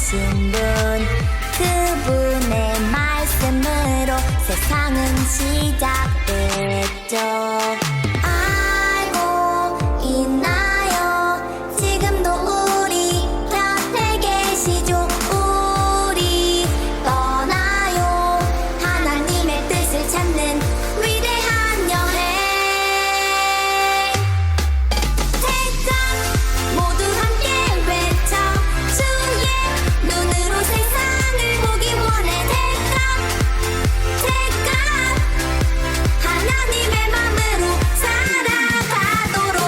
하신 분, 그분의 말씀으로 세상은 시작됐죠. 알고 있나요? 지금도 우리 곁에 계시죠. 우리 떠나요. 하나님의 뜻을 찾는 위대한 여행. Take off, 모두 함께 외쳐 주의 눈으로 세상을 보기 원해. Take off, take off, 하나님의 맘으로 살아가도록.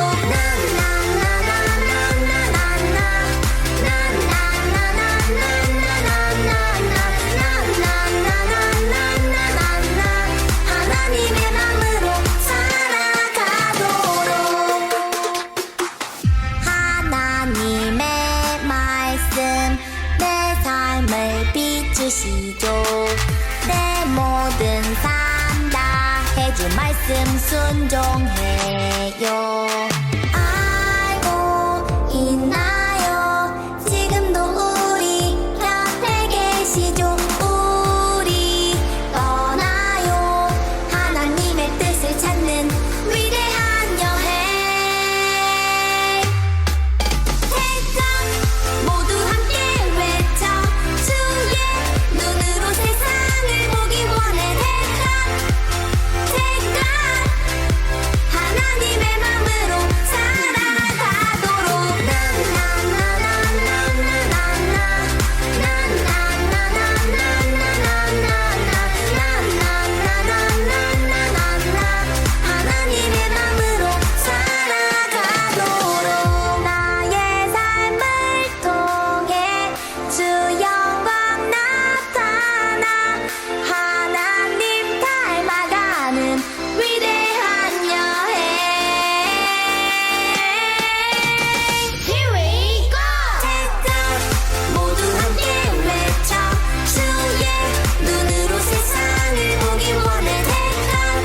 하나님의 맘으로 살아가도록. 하나님의 말씀 내 삶을 비추시죠. 내 모든 삶 다 해주 말씀 순종해요. 알고 있나요? 지금도 우리 곁에 계시죠. 우리 떠나요. 하나님의 뜻을 찾는 위대한 여행. Take off, 모두 함께 외쳐 주의 눈으로 세상을 보기 원해. Take off, take off, 하나님의 맘으로 살아가도록. 하나님의 맘으로 살아가도록. 나의 삶을 통해 주 영광 나타나 하나님 닮아가는 위대한 여행. Here we go! Take off, 모두 함께 외쳐 주의 눈으로 세상을 보기 원해. Take off,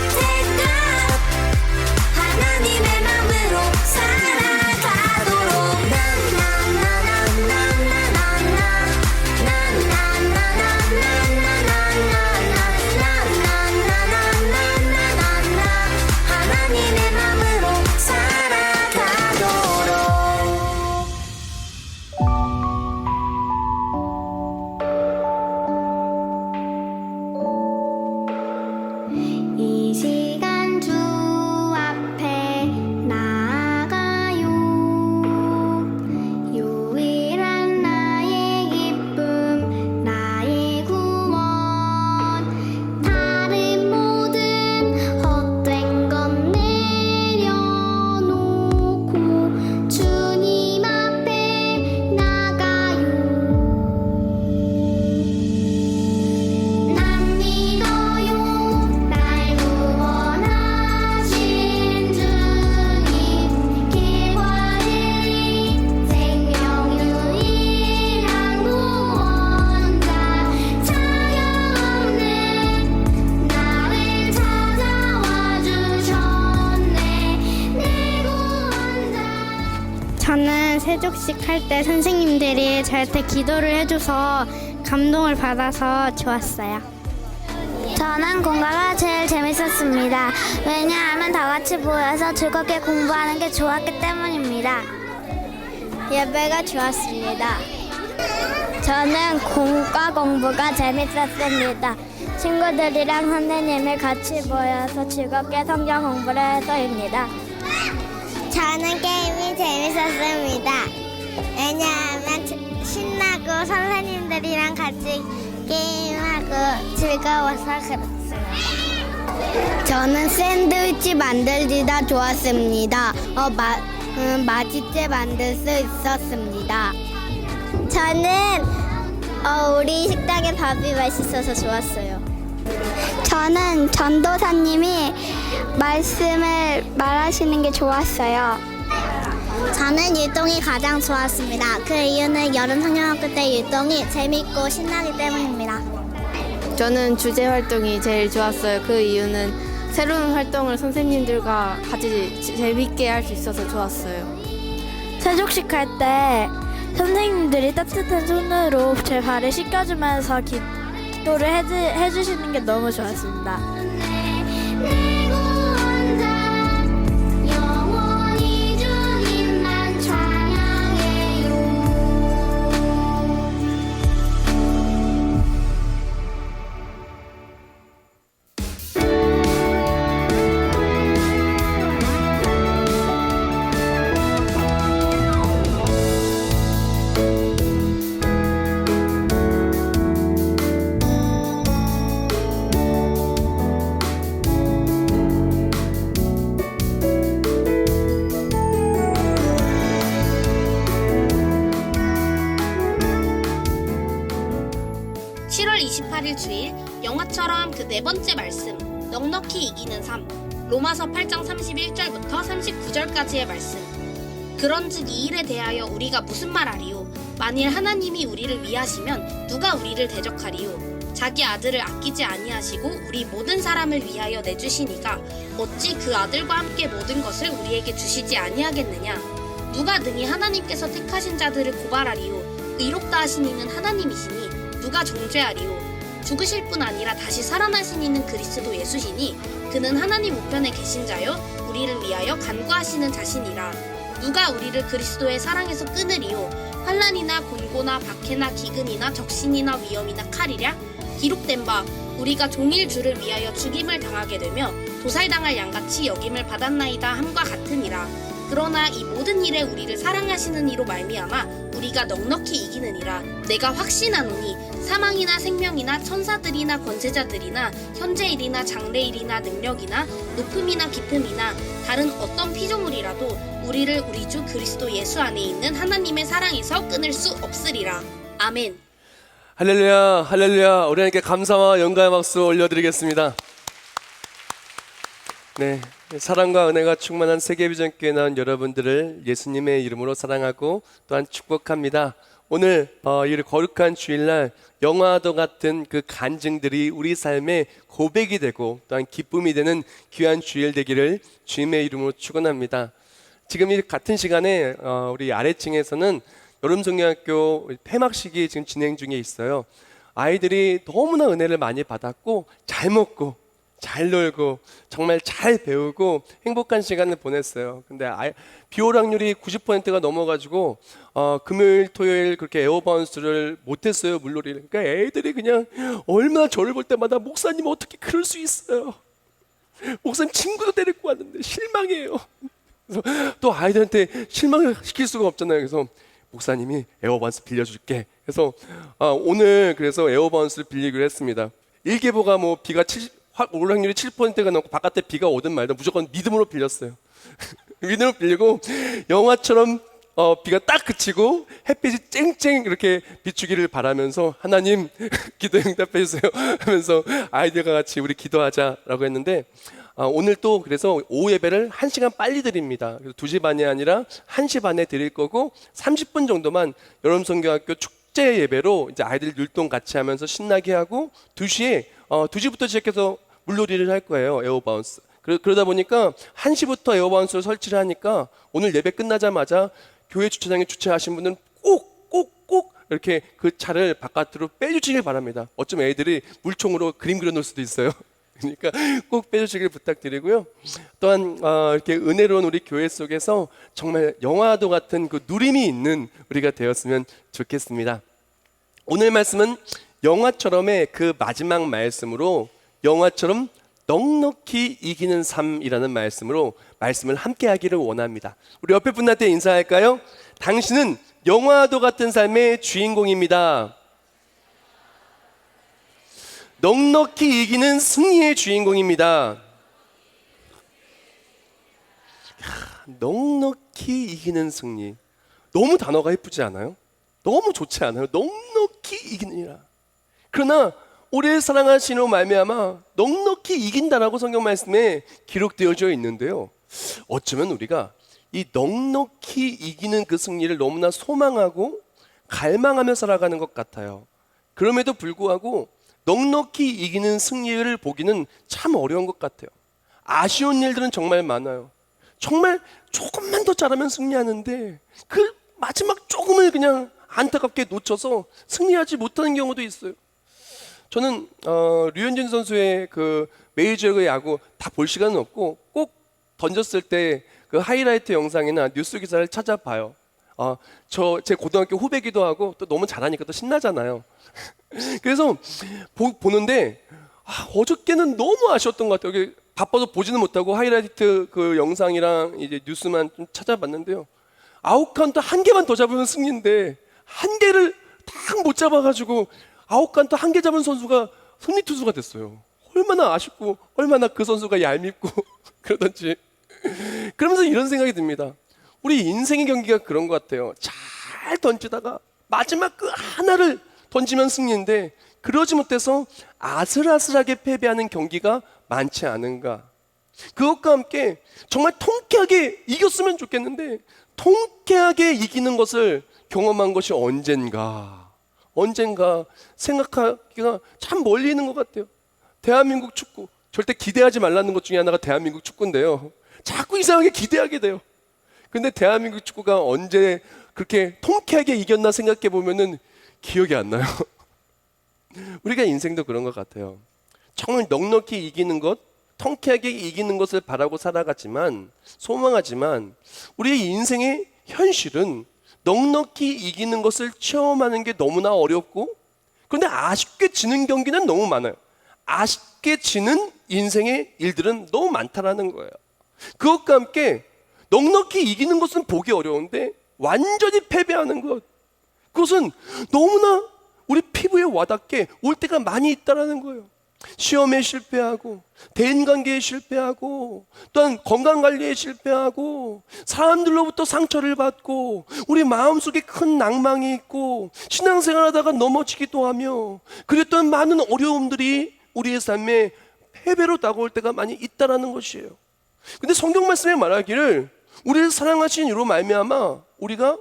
take off, 하나님의 맘으로 살아가도록. 하나님의 맘으로 살아가도록. 이 시간 주 앞에 나아가요. 유일한 나의 기쁨, 나의 구원. 다른 모든 헛된 것 내려놓고 주님 앞에 나가요. 난 믿어요. 날 구원하신 주님, 기뻐하리 생명 유일한 구원자. 차가없는 나를 찾아와 주셨네, 내 구원자. 저는 세족식 할 때 선생님들이 저한테 기도를 해줘서 감동을 받아서 좋았어요. 저는 공부가 제일 재밌었습니다. 왜냐하면 다 같이 모여서 즐겁게 공부하는 게 좋았기 때문입니다. 예배가 좋았습니다. 저는 공과 공부가 재밌었습니다. 친구들이랑 선생님이 같이 모여서 즐겁게 성경 공부를 해서입니다. 저는 게임이 재밌었습니다. 왜냐하면 신나고 선생님들이랑 같이 게임하고 즐거워서 그렇습니다. 저는 샌드위치 만들기가 좋았습니다. 맛있게 만들 수 있었습니다. 저는 우리 식당의 밥이 맛있어서 좋았어요. 저는 전도사님이 말씀을 말하시는 게 좋았어요. 저는 율동이 가장 좋았습니다. 그 이유는 여름 성경학교 때 율동이 재밌고 신나기 때문입니다. 저는 주제 활동이 제일 좋았어요. 그 이유는 새로운 활동을 선생님들과 같이 재밌게 할 수 있어서 좋았어요. 세족식 할 때 선생님들이 따뜻한 손으로 제 발을 씻겨주면서 기도를 해주시는 게 너무 좋았습니다. 주일 영화처럼 그 네 번째 말씀 넉넉히 이기는 삶 로마서 8장 31절부터 39절까지의 말씀 그런즉 이 일에 대하여 우리가 무슨 말하리요 만일 하나님이 우리를 위하시면 누가 우리를 대적하리요 자기 아들을 아끼지 아니하시고 우리 모든 사람을 위하여 내주시니가 어찌 그 아들과 함께 모든 것을 우리에게 주시지 아니하겠느냐 누가 능히 하나님께서 택하신 자들을 고발하리요 의롭다 하신 이는 하나님이시니 누가 정죄하리요 죽으실 뿐 아니라 다시 살아나신 이는 그리스도 예수시니 그는 하나님 우편에 계신 자요 우리를 위하여 간구하시는 자신이라 누가 우리를 그리스도의 사랑에서 끊으리요 환난이나 곤고나 박해나 기근이나 적신이나 위험이나 칼이랴 기록된 바 우리가 종일 주를 위하여 죽임을 당하게 되며 도살당할 양같이 여김을 받았나이다 함과 같으니라 그러나 이 모든 일에 우리를 사랑하시는 이로 말미암아 우리가 넉넉히 이기느니라 내가 확신하노니 사망이나 생명이나 천사들이나 권세자들이나 현재일이나 장래일이나 능력이나 높음이나 깊음이나 다른 어떤 피조물이라도 우리를 우리 주 그리스도 예수 안에 있는 하나님의 사랑에서 끊을 수 없으리라. 아멘. 할렐루야, 할렐루야. 우리 하나님께 감사와 영광의 박수 올려드리겠습니다. 네, 사랑과 은혜가 충만한 세계비전교회 나온 여러분들을 예수님의 이름으로 사랑하고 또한 축복합니다. 오늘 이 거룩한 주일날 영화도 같은 그 간증들이 우리 삶의 고백이 되고 또한 기쁨이 되는 귀한 주일 되기를 주님의 이름으로 축원합니다. 지금 이 같은 시간에 우리 아래층에서는 여름성경학교 폐막식이 지금 진행 중에 있어요. 아이들이 너무나 은혜를 많이 받았고 잘 먹고 잘 놀고 정말 잘 배우고 행복한 시간을 보냈어요. 근데 비올 확률이 90%가 넘어가지고 금요일 토요일 그렇게 에어바운스를 못했어요. 물놀이를. 그러니까 애들이 그냥 얼마나 저를 볼 때마다 목사님 어떻게 그럴 수 있어요. 목사님 친구도 데리고 왔는데 실망해요. 그래서 또 아이들한테 실망을 시킬 수가 없잖아요. 그래서 목사님이 에어바운스 빌려줄게. 그래서 오늘 그래서 에어바운스를 빌리기로 했습니다. 일개보가 뭐 비가 올 확률이 7%가 넘고 바깥에 비가 오든 말든 무조건 믿음으로 빌렸어요. 믿음으로 빌리고 영화처럼 비가 딱 그치고 햇빛이 쨍쨍 이렇게 비추기를 바라면서 하나님 기도 응답해 주세요 하면서 아이들과 같이 우리 기도하자라고 했는데 오늘 또 그래서 오후 예배를 1시간 빨리 드립니다. 그래서 2시 반이 아니라 1시 반에 드릴 거고 30분 정도만 여름성경학교 축제 예배로 이제 아이들 율동 같이 하면서 신나게 하고 2시부터 시작해서 물놀이를 할 거예요. 에어바운스. 그러다 보니까 1시부터 에어바운스를 설치를 하니까 오늘 예배 끝나자마자 교회 주차장에 주차하신 분들은 꼭 이렇게 그 차를 바깥으로 빼주시길 바랍니다. 어쩌면 애들이 물총으로 그림 그려놓을 수도 있어요. 그러니까 꼭 빼주시길 부탁드리고요. 또한 이렇게 은혜로운 우리 교회 속에서 정말 영화도 같은 그 누림이 있는 우리가 되었으면 좋겠습니다. 오늘 말씀은 영화처럼의 그 마지막 말씀으로 영화처럼 넉넉히 이기는 삶이라는 말씀으로 말씀을 함께 하기를 원합니다. 우리 옆에 분한테 인사할까요? 당신은 영화도 같은 삶의 주인공입니다. 넉넉히 이기는 승리의 주인공입니다. 넉넉히 이기는 승리. 너무 단어가 예쁘지 않아요? 너무 좋지 않아요? 넉넉히 이기느니라. 그러나 오래 사랑하시는 말미암아 넉넉히 이긴다라고 성경 말씀에 기록되어져 있는데요. 어쩌면 우리가 이 넉넉히 이기는 그 승리를 너무나 소망하고 갈망하며 살아가는 것 같아요. 그럼에도 불구하고 넉넉히 이기는 승리를 보기는 참 어려운 것 같아요. 아쉬운 일들은 정말 많아요. 정말 조금만 더 잘하면 승리하는데 그 마지막 조금을 그냥 안타깝게 놓쳐서 승리하지 못하는 경우도 있어요. 저는 류현진 선수의 그 메이저리그 야구 다 볼 시간은 없고 꼭 던졌을 때 그 하이라이트 영상이나 뉴스 기사를 찾아봐요. 제 고등학교 후배기도 하고 또 너무 잘하니까 또 신나잖아요. 그래서 보는데 어저께는 너무 아쉬웠던 것 같아요. 바빠서 보지는 못하고 하이라이트 그 영상이랑 이제 뉴스만 좀 찾아봤는데요. 아웃카운트 한 개만 더 잡으면 승리인데 한 개를 딱 못 잡아가지고 아웃카운트 한 개 잡은 선수가 승리 투수가 됐어요. 얼마나 아쉽고 얼마나 그 선수가 얄밉고 그러던지. 그러면서 이런 생각이 듭니다. 우리 인생의 경기가 그런 것 같아요. 잘 던지다가 마지막 그 하나를 던지면 승리인데 그러지 못해서 아슬아슬하게 패배하는 경기가 많지 않은가. 그것과 함께 정말 통쾌하게 이겼으면 좋겠는데 통쾌하게 이기는 것을 경험한 것이 언젠가 생각하기가 참 멀리 있는 것 같아요. 대한민국 축구, 절대 기대하지 말라는 것 중에 하나가 대한민국 축구인데요. 자꾸 이상하게 기대하게 돼요. 근데 대한민국 축구가 언제 그렇게 통쾌하게 이겼나 생각해 보면은 기억이 안 나요. 우리가 인생도 그런 것 같아요. 정말 넉넉히 이기는 것, 통쾌하게 이기는 것을 바라고 살아가지만, 소망하지만 우리의 인생의 현실은 넉넉히 이기는 것을 체험하는 게 너무나 어렵고, 그런데 아쉽게 지는 경기는 너무 많아요. 아쉽게 지는 인생의 일들은 너무 많다라는 거예요. 그것과 함께 넉넉히 이기는 것은 보기 어려운데 완전히 패배하는 것, 그것은 너무나 우리 피부에 와닿게 올 때가 많이 있다라는 거예요. 시험에 실패하고, 대인관계에 실패하고, 또한 건강관리에 실패하고, 사람들로부터 상처를 받고, 우리 마음속에 큰 낭망이 있고, 신앙생활하다가 넘어지기도 하며, 그랬던 많은 어려움들이 우리의 삶에 패배로 다가올 때가 많이 있다라는 것이에요. 근데 성경 말씀에 말하기를 우리를 사랑하신 이로 말미암아 우리가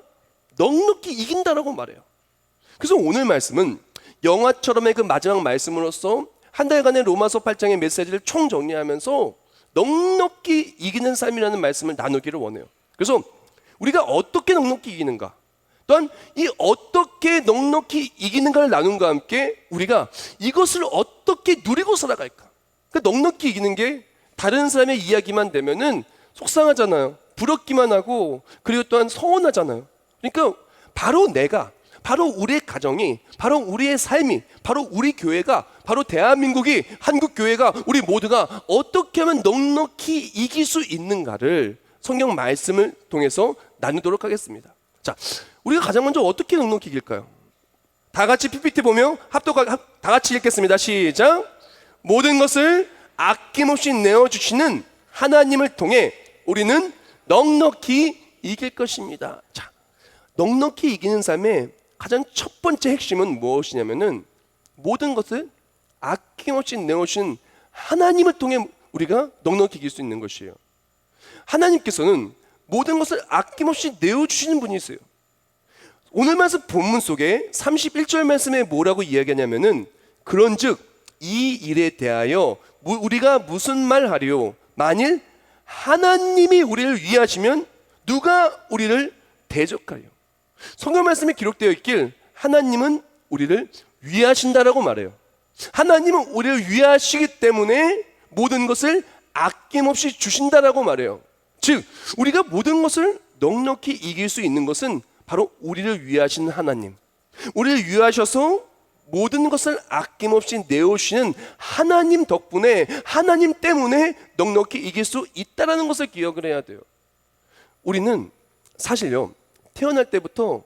넉넉히 이긴다라고 말해요. 그래서 오늘 말씀은 영화처럼의 그 마지막 말씀으로써 한 달간의 로마서 8장의 메시지를 총정리하면서 넉넉히 이기는 삶이라는 말씀을 나누기를 원해요. 그래서 우리가 어떻게 넉넉히 이기는가, 또한 이 어떻게 넉넉히 이기는가를 나눈과 함께 우리가 이것을 어떻게 누리고 살아갈까. 그러니까 넉넉히 이기는 게 다른 사람의 이야기만 되면은 속상하잖아요. 부럽기만 하고, 그리고 또한 서운하잖아요. 그러니까 바로 내가, 바로 우리의 가정이, 바로 우리의 삶이, 바로 우리 교회가, 바로 대한민국이, 한국교회가, 우리 모두가 어떻게 하면 넉넉히 이길 수 있는가를 성경 말씀을 통해서 나누도록 하겠습니다. 자, 우리가 가장 먼저 어떻게 넉넉히 이길까요? 다 같이 PPT 보며 다 같이 읽겠습니다. 시작. 모든 것을 아낌없이 내어주시는 하나님을 통해 우리는 넉넉히 이길 것입니다. 자, 넉넉히 이기는 삶의 가장 첫 번째 핵심은 무엇이냐면은 모든 것을 아낌없이 내어주신 하나님을 통해 우리가 넉넉히 이길 수 있는 것이에요. 하나님께서는 모든 것을 아낌없이 내어주시는 분이세요. 오늘 말씀 본문 속에 31절 말씀에 뭐라고 이야기하냐면은 그런즉 이 일에 대하여 우리가 무슨 말 하리요? 만일 하나님이 우리를 위하시면 누가 우리를 대적하리요? 성경 말씀에 기록되어 있길 하나님은 우리를 위하신다라고 말해요. 하나님은 우리를 위하시기 때문에 모든 것을 아낌없이 주신다라고 말해요. 즉 우리가 모든 것을 넉넉히 이길 수 있는 것은 바로 우리를 위하신 하나님, 우리를 위하셔서 모든 것을 아낌없이 내오시는 하나님 덕분에, 하나님 때문에 넉넉히 이길 수 있다는 것을 기억을 해야 돼요. 우리는 사실요, 태어날 때부터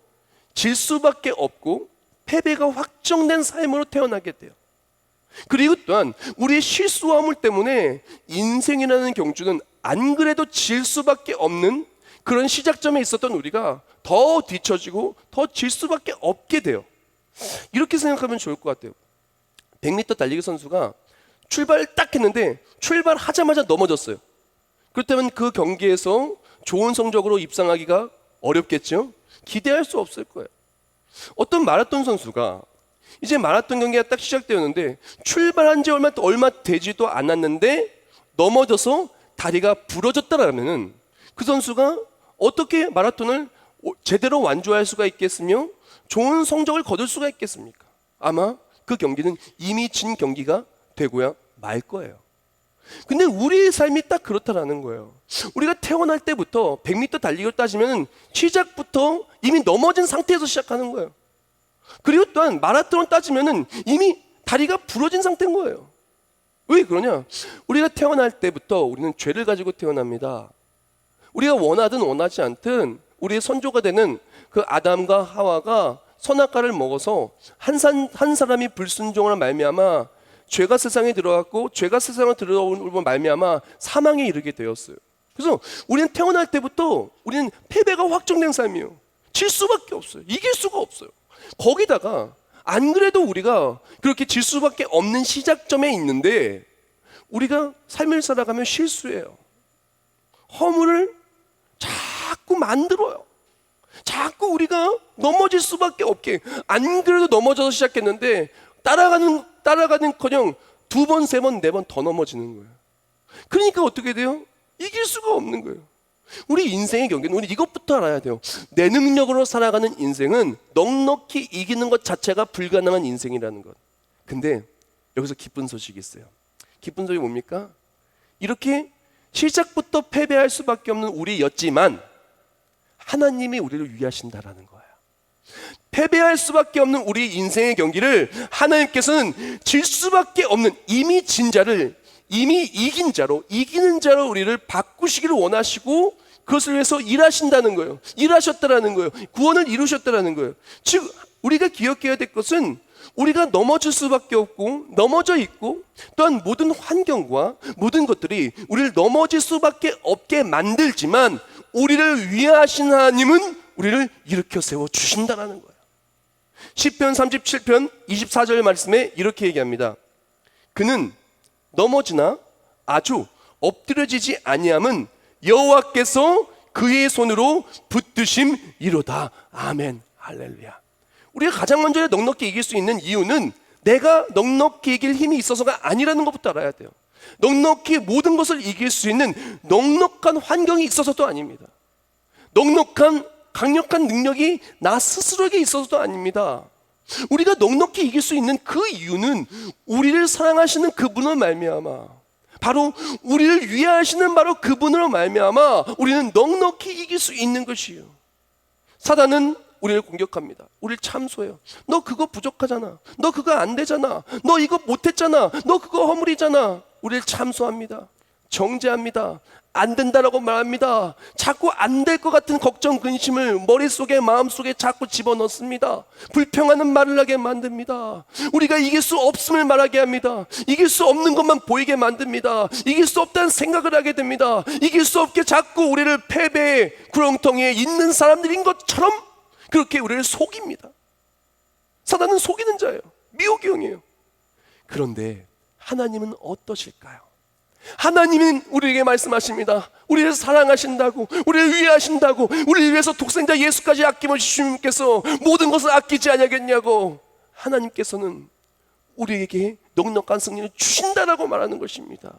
질 수밖에 없고 패배가 확정된 삶으로 태어나게 돼요. 그리고 또한 우리의 실수함을 때문에 인생이라는 경주는 안 그래도 질 수밖에 없는 그런 시작점에 있었던 우리가 더 뒤처지고 더 질 수밖에 없게 돼요. 이렇게 생각하면 좋을 것 같아요. 100m 달리기 선수가 출발을 딱 했는데 출발하자마자 넘어졌어요. 그렇다면 그 경기에서 좋은 성적으로 입상하기가 어렵겠죠? 기대할 수 없을 거예요. 어떤 마라톤 선수가 이제 마라톤 경기가 딱 시작되었는데 출발한 지 얼마 되지도 않았는데 넘어져서 다리가 부러졌다라면은 그 선수가 어떻게 마라톤을 제대로 완주할 수가 있겠으며 좋은 성적을 거둘 수가 있겠습니까? 아마 그 경기는 이미 진 경기가 되고야 말 거예요. 근데 우리의 삶이 딱 그렇다라는 거예요. 우리가 태어날 때부터 100m 달리기를 따지면 시작부터 이미 넘어진 상태에서 시작하는 거예요. 그리고 또한 마라톤을 따지면 이미 다리가 부러진 상태인 거예요. 왜 그러냐? 우리가 태어날 때부터 우리는 죄를 가지고 태어납니다. 우리가 원하든 원하지 않든 우리의 선조가 되는 그 아담과 하와가 선악과를 먹어서 한 사람이 불순종을 말미암아 죄가 세상에 들어갔고 죄가 세상에 들어오는 말미암아 사망에 이르게 되었어요. 그래서 우리는 태어날 때부터 우리는 패배가 확정된 삶이에요. 질 수밖에 없어요. 이길 수가 없어요. 거기다가 안 그래도 우리가 그렇게 질 수밖에 없는 시작점에 있는데 우리가 삶을 살아가면 실수해요. 허물을 자꾸 만들어요. 자꾸 우리가 넘어질 수밖에 없게, 안 그래도 넘어져서 시작했는데 따라가는커녕 2번, 3번, 4번 더 넘어지는 거예요. 그러니까 어떻게 돼요? 이길 수가 없는 거예요. 우리 인생의 경기는 우리 이것부터 알아야 돼요. 내 능력으로 살아가는 인생은 넉넉히 이기는 것 자체가 불가능한 인생이라는 것. 근데 여기서 기쁜 소식이 있어요. 기쁜 소식이 뭡니까? 이렇게 시작부터 패배할 수밖에 없는 우리였지만 하나님이 우리를 위하신다라는 거예요. 패배할 수밖에 없는 우리 인생의 경기를 하나님께서는 질 수밖에 없는 이미 진 자를, 이미 이긴 자로, 이기는 자로 우리를 바꾸시기를 원하시고 그것을 위해서 일하신다는 거예요. 일하셨다라는 거예요. 구원을 이루셨다라는 거예요. 즉 우리가 기억해야 될 것은 우리가 넘어질 수밖에 없고 넘어져 있고 또한 모든 환경과 모든 것들이 우리를 넘어질 수밖에 없게 만들지만 우리를 위하신 하나님은 우리를 일으켜 세워 주신다라는 거예요. 시편 37편 24절 말씀에 이렇게 얘기합니다. 그는 넘어지나 아주 엎드려지지 아니함은 여호와께서 그의 손으로 붙드심이로다. 아멘. 할렐루야. 우리가 가장 먼저 넉넉히 이길 수 있는 이유는 내가 넉넉히 이길 힘이 있어서가 아니라는 것부터 알아야 돼요. 넉넉히 모든 것을 이길 수 있는 넉넉한 환경이 있어서도 아닙니다. 넉넉한 강력한 능력이 나 스스로에게 있어서도 아닙니다. 우리가 넉넉히 이길 수 있는 그 이유는 우리를 사랑하시는 그분을 말미암아, 바로 우리를 위하시는 바로 그분으로 말미암아 우리는 넉넉히 이길 수 있는 것이에요. 사단은 우리를 공격합니다. 우리를 참소해요. 너 그거 부족하잖아. 너 그거 안 되잖아. 너 이거 못했잖아. 너 그거 허물이잖아. 우리를 참소합니다. 정죄합니다. 안 된다라고 말합니다. 자꾸 안 될 것 같은 걱정, 근심을 머릿속에 마음속에 자꾸 집어넣습니다. 불평하는 말을 하게 만듭니다. 우리가 이길 수 없음을 말하게 합니다. 이길 수 없는 것만 보이게 만듭니다. 이길 수 없다는 생각을 하게 됩니다. 이길 수 없게 자꾸 우리를 패배의 구렁텅이에 있는 사람들인 것처럼 그렇게 우리를 속입니다. 사단은 속이는 자예요. 미혹의 영이에요. 그런데 하나님은 어떠실까요? 하나님은 우리에게 말씀하십니다. 우리를 사랑하신다고, 우리를 위하신다고, 우리를 위해서 독생자 예수까지 아낌없이 주님께서 모든 것을 아끼지 아니하겠냐고. 하나님께서는 우리에게 넉넉한 승리를 주신다라고 말하는 것입니다.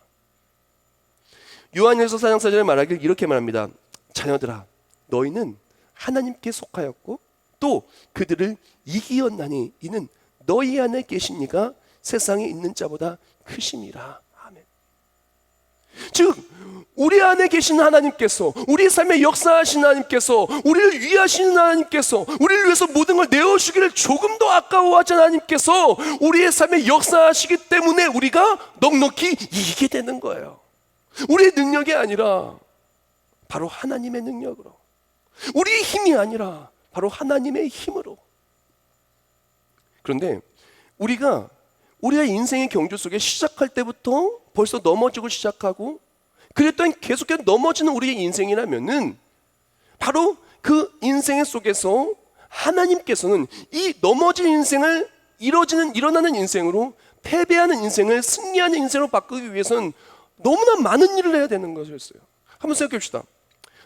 요한일서 4장 4절에 말하길 이렇게 말합니다. 자녀들아, 너희는 하나님께 속하였고 또 그들을 이기었나니 이는 너희 안에 계신 이가 세상에 있는 자보다 크심이라. 아멘. 즉 우리 안에 계신 하나님께서, 우리 삶에 역사하신 하나님께서, 우리를 위하시는 하나님께서, 우리를 위해서 모든 걸 내어주기를 조금도 아까워하지 않은 하나님께서 우리의 삶에 역사하시기 때문에 우리가 넉넉히 이기게 되는 거예요. 우리의 능력이 아니라 바로 하나님의 능력으로, 우리의 힘이 아니라 바로 하나님의 힘으로. 그런데 우리가 인생의 경주 속에 시작할 때부터 벌써 넘어지고 시작하고 그랬더니 계속해서 넘어지는 우리의 인생이라면은 바로 그 인생 속에서 하나님께서는 이 넘어진 인생을 일어나는 인생으로, 패배하는 인생을 승리하는 인생으로 바꾸기 위해서는 너무나 많은 일을 해야 되는 것이었어요. 한번 생각해 봅시다.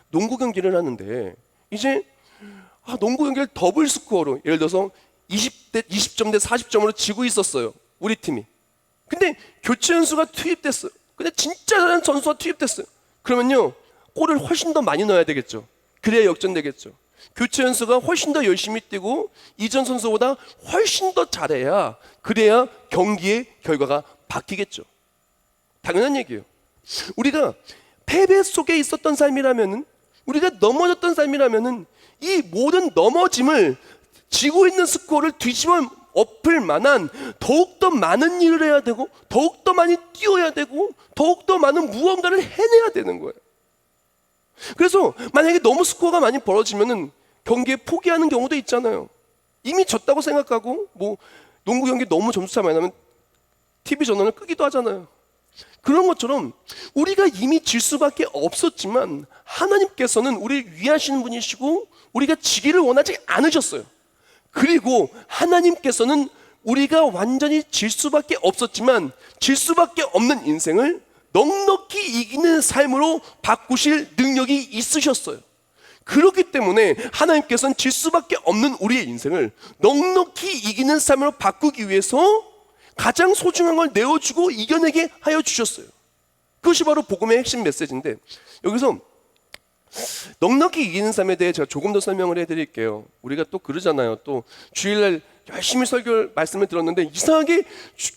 농구 경기를 하는데 이제 농구 경기를 더블 스코어로, 예를 들어서 20점 대 40점으로 지고 있었어요, 우리 팀이. 근데 교체 선수가 투입됐어요. 근데 진짜 잘하는 선수가 투입됐어요. 그러면요 골을 훨씬 더 많이 넣어야 되겠죠. 그래야 역전되겠죠. 교체 선수가 훨씬 더 열심히 뛰고 이전 선수보다 훨씬 더 잘해야 그래야 경기의 결과가 바뀌겠죠. 당연한 얘기예요. 우리가 패배 속에 있었던 삶이라면은, 우리가 넘어졌던 삶이라면은 이 모든 넘어짐을 지고 있는 스코어를 뒤집어 엎을 만한 더욱더 많은 일을 해야 되고 더욱더 많이 뛰어야 되고 더욱더 많은 무언가를 해내야 되는 거예요. 그래서 만약에 너무 스코어가 많이 벌어지면은 경기에 포기하는 경우도 있잖아요. 이미 졌다고 생각하고 뭐 농구 경기 너무 점수차 많이 나면 TV 전원을 끄기도 하잖아요. 그런 것처럼 우리가 이미 질 수밖에 없었지만 하나님께서는 우리를 위하시는 분이시고 우리가 지기를 원하지 않으셨어요. 그리고 하나님께서는 우리가 완전히 질 수밖에 없었지만 질 수밖에 없는 인생을 넉넉히 이기는 삶으로 바꾸실 능력이 있으셨어요. 그렇기 때문에 하나님께서는 질 수밖에 없는 우리의 인생을 넉넉히 이기는 삶으로 바꾸기 위해서 가장 소중한 걸 내어주고 이겨내게 하여 주셨어요. 그것이 바로 복음의 핵심 메시지인데, 여기서 넉넉히 이기는 삶에 대해 제가 조금 더 설명을 해드릴게요. 우리가 또 그러잖아요. 또 주일날 열심히 설교 말씀을 들었는데 이상하게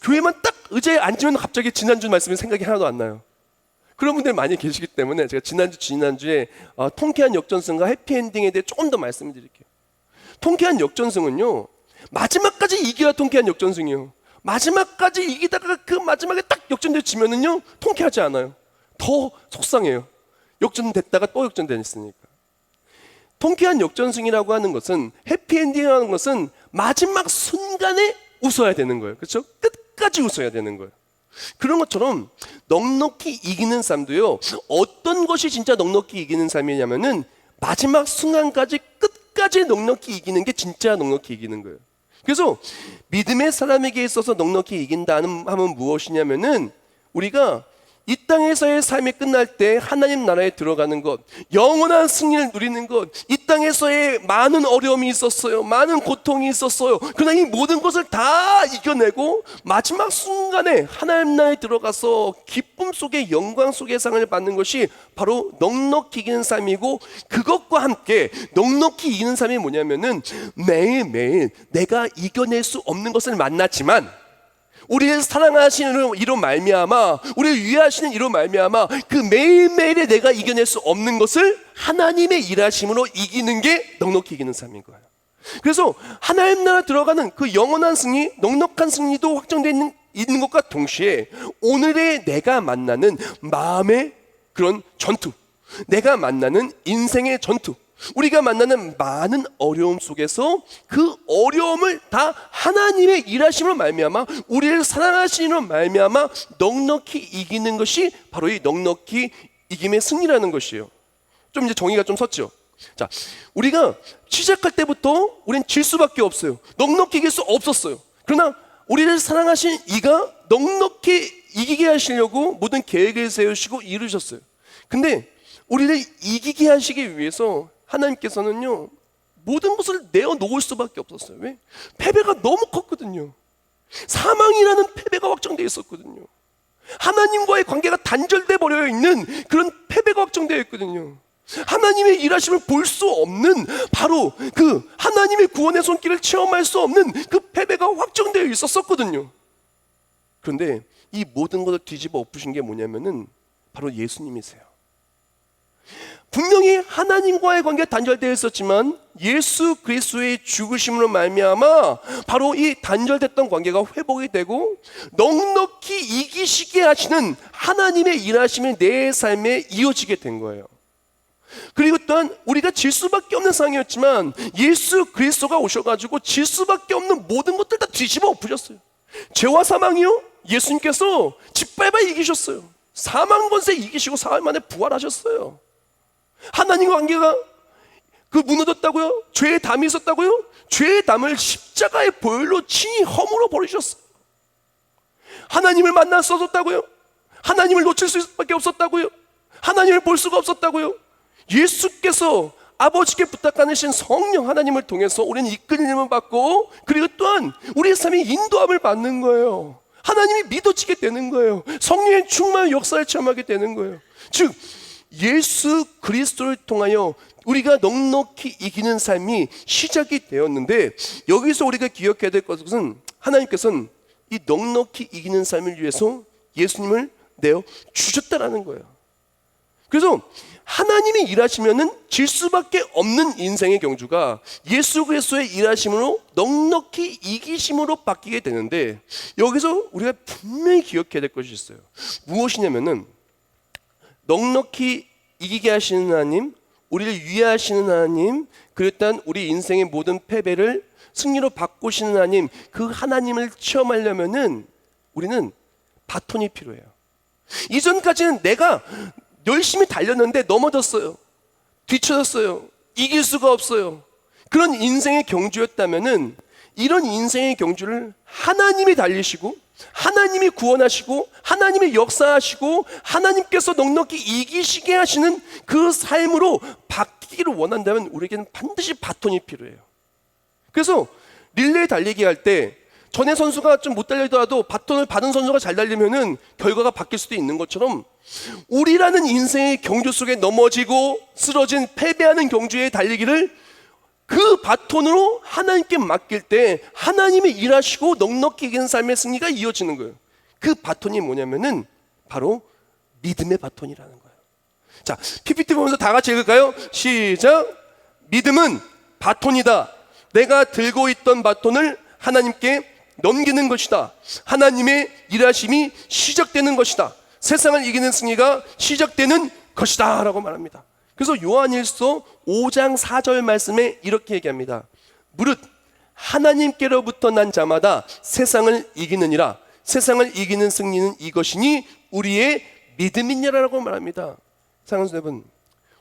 교회만 딱 의자에 앉으면 갑자기 지난주 말씀이 생각이 하나도 안 나요. 그런 분들 많이 계시기 때문에 제가 지난주에 통쾌한 역전승과 해피엔딩에 대해 조금 더 말씀을 드릴게요. 통쾌한 역전승은요, 마지막까지 이겨야 통쾌한 역전승이에요. 마지막까지 이기다가 그 마지막에 딱 역전돼 지면은요 통쾌하지 않아요. 더 속상해요. 역전됐다가 또 역전됐으니까. 통쾌한 역전승이라고 하는 것은, 해피엔딩이라는 것은 마지막 순간에 웃어야 되는 거예요. 그렇죠? 끝까지 웃어야 되는 거예요. 그런 것처럼 넉넉히 이기는 삶도요, 어떤 것이 진짜 넉넉히 이기는 삶이냐면은 마지막 순간까지 끝까지 넉넉히 이기는 게 진짜 넉넉히 이기는 거예요. 그래서 믿음의 사람에게 있어서 넉넉히 이긴다 하면 무엇이냐면은, 우리가 이 땅에서의 삶이 끝날 때 하나님 나라에 들어가는 것, 영원한 승리를 누리는 것, 이 땅에서의 많은 어려움이 있었어요. 많은 고통이 있었어요. 그러나 이 모든 것을 다 이겨내고 마지막 순간에 하나님 나라에 들어가서 기쁨 속에, 영광 속의 상을 받는 것이 바로 넉넉히 이기는 삶이고, 그것과 함께 넉넉히 이기는 삶이 뭐냐면은 매일매일 내가 이겨낼 수 없는 것을 만났지만 우리를 사랑하시는 이로 말미암아, 우리를 위하시는 이로 말미암아 그 매일매일에 내가 이겨낼 수 없는 것을 하나님의 일하심으로 이기는 게 넉넉히 이기는 삶인 거예요. 그래서 하나님 나라 들어가는 그 영원한 승리, 넉넉한 승리도 확정되어 있는 것과 동시에 오늘의 내가 만나는 마음의 그런 전투, 내가 만나는 인생의 전투, 우리가 만나는 많은 어려움 속에서 그 어려움을 다 하나님의 일하심으로 말미암아, 우리를 사랑하시는 말미암아 넉넉히 이기는 것이 바로 이 넉넉히 이김의 승리라는 것이에요. 좀 이제 정의가 좀 섰죠. 자, 우리가 시작할 때부터 우리는 질 수밖에 없어요. 넉넉히 이길 수 없었어요. 그러나 우리를 사랑하신 이가 넉넉히 이기게 하시려고 모든 계획을 세우시고 이루셨어요. 근데 우리를 이기게 하시기 위해서 하나님께서는요 모든 것을 내어놓을 수밖에 없었어요. 왜? 패배가 너무 컸거든요. 사망이라는 패배가 확정되어 있었거든요. 하나님과의 관계가 단절돼 버려 있는 그런 패배가 확정되어 있거든요. 하나님의 일하심을 볼 수 없는, 바로 그 하나님의 구원의 손길을 체험할 수 없는 그 패배가 확정되어 있었거든요. 그런데 이 모든 것을 뒤집어 엎으신 게 뭐냐면은 바로 예수님이세요. 분명히 하나님과의 관계가 단절되어 있었지만 예수 그리스도의 죽으심으로 말미암아 바로 이 단절됐던 관계가 회복이 되고 넉넉히 이기시게 하시는 하나님의 일하심이 내 삶에 이어지게 된 거예요. 그리고 또한 우리가 질 수밖에 없는 상황이었지만 예수 그리스도가 오셔가지고 질 수밖에 없는 모든 것들 다 뒤집어 엎으셨어요. 죄와 사망이요, 예수님께서 짓밟아 이기셨어요. 사망 권세 이기시고 사흘 만에 부활하셨어요. 하나님과 관계가 그 무너졌다고요? 죄의 담이 있었다고요? 죄의 담을 십자가의 보혈로 친히 허물어 버리셨어요. 하나님을 만날 수 없었다고요? 하나님을 놓칠 수밖에 없었다고요? 하나님을 볼 수가 없었다고요? 예수께서 아버지께 부탁하는 성령 하나님을 통해서 우리는 이끌림을 받고, 그리고 또한 우리의 삶이 인도함을 받는 거예요. 하나님이 믿어지게 되는 거예요. 성령의 충만한 역사를 체험하게 되는 거예요. 즉 예수 그리스도를 통하여 우리가 넉넉히 이기는 삶이 시작이 되었는데, 여기서 우리가 기억해야 될 것은 하나님께서는 이 넉넉히 이기는 삶을 위해서 예수님을 내어 주셨다라는 거예요. 그래서 하나님이 일하시면은 질 수밖에 없는 인생의 경주가 예수 그리스도의 일하심으로 넉넉히 이기심으로 바뀌게 되는데, 여기서 우리가 분명히 기억해야 될 것이 있어요. 무엇이냐면은 넉넉히 이기게 하시는 하나님, 우리를 위하시는 하나님, 그리고 또한 우리 인생의 모든 패배를 승리로 바꾸시는 하나님, 그 하나님을 체험하려면은 우리는 바톤이 필요해요. 이전까지는 내가 열심히 달렸는데 넘어졌어요. 뒤쳐졌어요. 이길 수가 없어요. 그런 인생의 경주였다면은 이런 인생의 경주를 하나님이 달리시고 하나님이 구원하시고 하나님이 역사하시고 하나님께서 넉넉히 이기시게 하시는 그 삶으로 바뀌기를 원한다면 우리에게는 반드시 바톤이 필요해요. 그래서 릴레이 달리기 할 때 전에 선수가 좀 못 달리더라도 바톤을 받은 선수가 잘 달리면은 결과가 바뀔 수도 있는 것처럼, 우리라는 인생의 경주 속에 넘어지고 쓰러진 패배하는 경주의 달리기를 그 바톤으로 하나님께 맡길 때 하나님이 일하시고 넉넉히 이기는 삶의 승리가 이어지는 거예요. 그 바톤이 뭐냐면은 바로 믿음의 바톤이라는 거예요. 자, PPT 보면서 다 같이 읽을까요? 시작. 믿음은 바톤이다. 내가 들고 있던 바톤을 하나님께 넘기는 것이다. 하나님의 일하심이 시작되는 것이다. 세상을 이기는 승리가 시작되는 것이다 라고 말합니다. 그래서 요한일서 5장 4절 말씀에 이렇게 얘기합니다. 무릇 하나님께로부터 난 자마다 세상을 이기느니라. 세상을 이기는 승리는 이것이니 우리의 믿음이니라라고 말합니다. 사랑하는 여러분,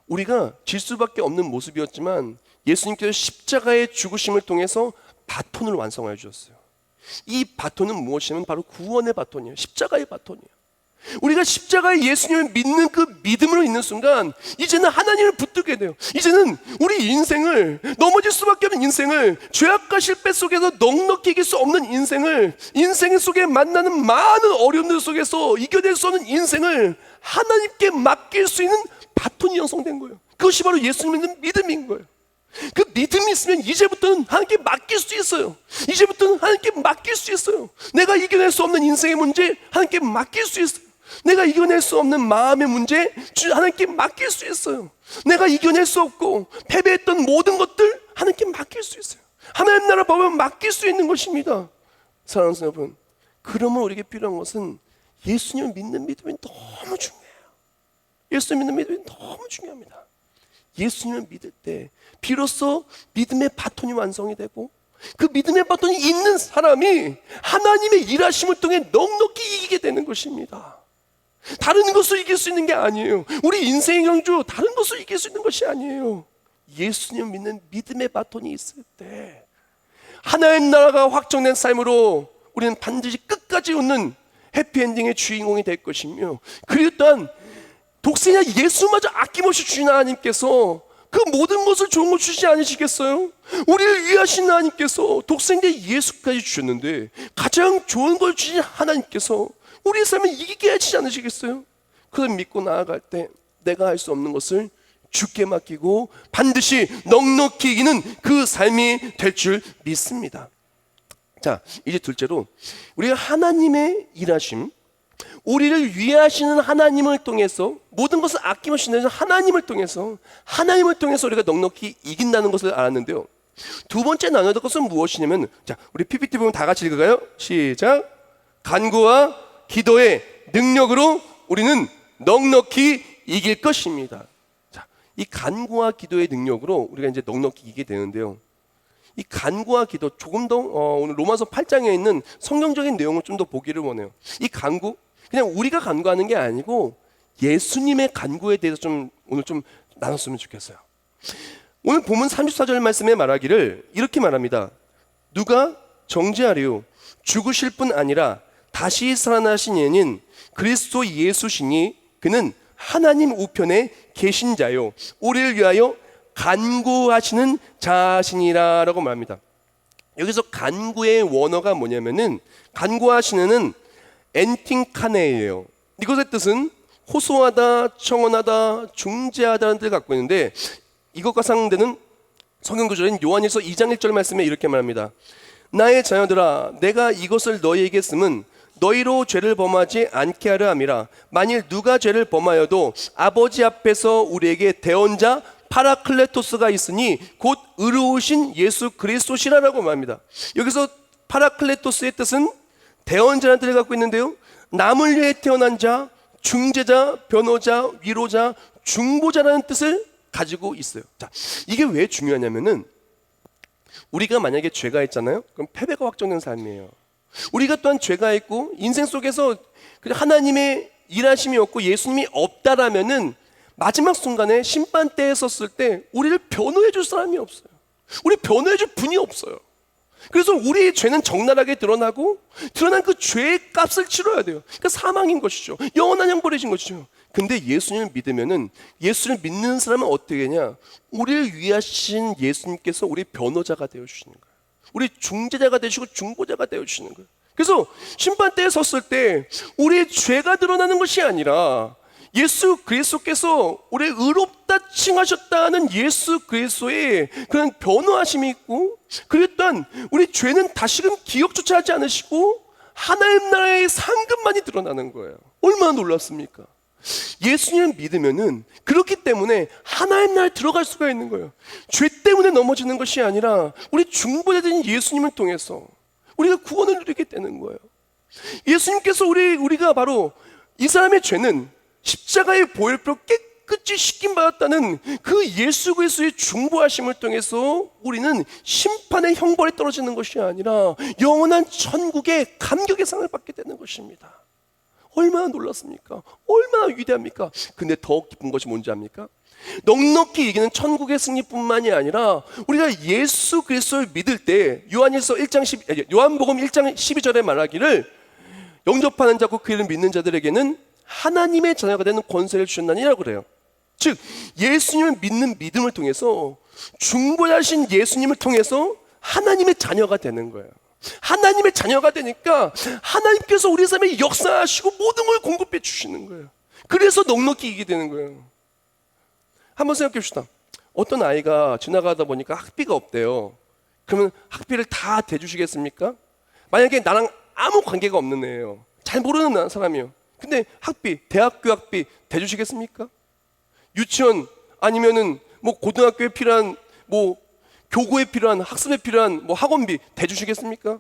우리가 질 수밖에 없는 모습이었지만 예수님께서 십자가의 죽으심을 통해서 바톤을 완성하여 주셨어요. 이 바톤은 무엇이냐면 바로 구원의 바톤이에요. 십자가의 바톤이에요. 우리가 십자가의 예수님을 믿는 그 믿음으로 있는 순간 이제는 하나님을 붙들게 돼요. 이제는 우리 인생을, 넘어질 수밖에 없는 인생을, 죄악과 실패 속에서 넉넉히 이길 수 없는 인생을, 인생 속에 만나는 많은 어려움들 속에서 이겨낼 수 없는 인생을 하나님께 맡길 수 있는 바톤이 형성된 거예요. 그것이 바로 예수님 믿는 믿음인 거예요. 그 믿음이 있으면 이제부터는 하나님께 맡길 수 있어요. 이제부터는 하나님께 맡길 수 있어요. 내가 이겨낼 수 없는 인생의 문제 하나님께 맡길 수 있어요. 내가 이겨낼 수 없는 마음의 문제 하나님께 맡길 수 있어요. 내가 이겨낼 수 없고 패배했던 모든 것들 하나님께 맡길 수 있어요. 하나님 나라 법에 맡길 수 있는 것입니다. 사랑하는 여러분, 그러면 우리에게 필요한 것은 예수님을 믿는 믿음이 너무 중요해요. 예수님 믿는 믿음이 너무 중요합니다. 예수님을 믿을 때 비로소 믿음의 바톤이 완성이 되고, 그 믿음의 바톤이 있는 사람이 하나님의 일하심을 통해 넉넉히 이기게 되는 것입니다. 다른 것을 이길 수 있는 게 아니에요. 우리 인생의 경주 다른 것을 이길 수 있는 것이 아니에요. 예수님 믿는 믿음의 바톤이 있을 때 하나님 나라가 확정된 삶으로 우리는 반드시 끝까지 웃는 해피엔딩의 주인공이 될 것이며, 그리고 또한 독생자 예수마저 아낌없이 주신 하나님께서 그 모든 것을 좋은 것 주시지 않으시겠어요? 우리를 위하신 하나님께서 독생자 예수까지 주셨는데 가장 좋은 걸 주신 하나님께서 우리의 삶을 이기게 하시지 않으시겠어요? 그걸 믿고 나아갈 때 내가 할 수 없는 것을 주께 맡기고 반드시 넉넉히 이기는 그 삶이 될 줄 믿습니다. 자, 이제 둘째로 우리가 하나님의 일하심, 우리를 위하시는 하나님을 통해서, 모든 것을 아낌없이 내는 하나님을 통해서 우리가 넉넉히 이긴다는 것을 알았는데요. 두 번째 나눠야 될 것은 무엇이냐면, 자, 우리 PPT 보면 다 같이 읽을까요? 시작. 간구와 기도의 능력으로 우리는 넉넉히 이길 것입니다. 자, 이 간구와 기도의 능력으로 우리가 이제 넉넉히 이기게 되는데요. 이 간구와 기도, 조금 더 오늘 로마서 8장에 있는 성경적인 내용을 좀 더 보기를 원해요. 이 간구, 그냥 우리가 간구하는 게 아니고 예수님의 간구에 대해서 좀 오늘 좀 나눴으면 좋겠어요. 오늘 본문 34절 말씀에 말하기를 이렇게 말합니다. 누가 정죄하리요? 죽으실 뿐 아니라 다시 살아나신 이는 그리스도 예수시니 그는 하나님 우편에 계신 자요 우리를 위하여 간구하시는 자신이라라고 말합니다. 여기서 간구의 원어가 뭐냐면은, 간구하시는은 엔팅카네예요. 이것의 뜻은 호소하다, 청원하다, 중재하다는 뜻을 갖고 있는데 이것과 상응되는 성경 구절인 요한일서 2장 1절 말씀에 이렇게 말합니다. 나의 자녀들아, 내가 이것을 너희에게 쓰면 너희로 죄를 범하지 않게 하려 함이라. 만일 누가 죄를 범하여도 아버지 앞에서 우리에게 대언자 파라클레토스가 있으니 곧 의로우신 예수 그리스도시라라고 말합니다. 여기서 파라클레토스의 뜻은 대언자라는 뜻을 갖고 있는데요, 남을 위해 태어난 자, 중재자, 변호자, 위로자, 중보자라는 뜻을 가지고 있어요. 자, 이게 왜 중요하냐면은 우리가 만약에 죄가 있잖아요. 그럼 패배가 확정된 삶이에요. 우리가 또한 죄가 있고 인생 속에서 하나님의 일하심이 없고 예수님이 없다라면은 마지막 순간에 심판대에 섰을 때 우리를 변호해 줄 사람이 없어요. 우리 변호해 줄 분이 없어요. 그래서 우리의 죄는 적나라하게 드러나고 드러난 그 죄의 값을 치러야 돼요. 그러니까 사망인 것이죠. 영원한 형벌이신 것이죠. 근데 예수님을 믿으면은, 예수를 믿는 사람은 어떻게 되냐? 우리를 위하신 예수님께서 우리 변호자가 되어 주시는 거예요. 우리 중재자가 되시고 중보자가 되어 주시는 거예요. 그래서 심판대에 섰을 때 우리의 죄가 드러나는 것이 아니라 예수 그리스도께서 우리 의롭다 칭하셨다는 예수 그리스도의 그런 변호하심이 있고, 그리고 또한 우리 죄는 다시금 기억조차 하지 않으시고 하나님 나라의 상급만이 드러나는 거예요. 얼마나 놀랐습니까? 예수님을 믿으면은 그렇기 때문에 하나님 나라에 들어갈 수가 있는 거예요. 죄 때문에 넘어지는 것이 아니라 우리 중보자된 예수님을 통해서 우리가 구원을 누리게 되는 거예요. 예수님께서 우리가 바로 이 사람의 죄는 십자가의 보혈로 깨끗이 씻김 받았다는 그 예수 그리스도의 중보하심을 통해서 우리는 심판의 형벌에 떨어지는 것이 아니라 영원한 천국의 감격의 상을 받게 되는 것입니다. 얼마나 놀랐습니까? 얼마나 위대합니까? 근데 더 기쁜 것이 뭔지 압니까? 넉넉히 이기는 천국의 승리뿐만이 아니라 우리가 예수 그리스도를 믿을 때 요한복음 1장 12절에 말하기를 영접하는 자고 그 이름을 믿는 자들에게는 하나님의 자녀가 되는 권세를 주셨나니라고 그래요. 즉 예수님을 믿는 믿음을 통해서 중보자신 예수님을 통해서 하나님의 자녀가 되는 거예요. 하나님의 자녀가 되니까 하나님께서 우리 삶에 역사하시고 모든 걸 공급해 주시는 거예요. 그래서 넉넉히 이기게 되는 거예요. 한번 생각해 봅시다. 어떤 아이가 지나가다 보니까 학비가 없대요. 그러면 학비를 다 대주시겠습니까? 만약에 나랑 아무 관계가 없는 애예요. 잘 모르는 사람이에요. 근데 학비, 대학교 학비 대주시겠습니까? 유치원 아니면은 뭐 고등학교에 필요한 뭐 교구에 필요한 학습에 필요한 뭐 학원비 대주시겠습니까?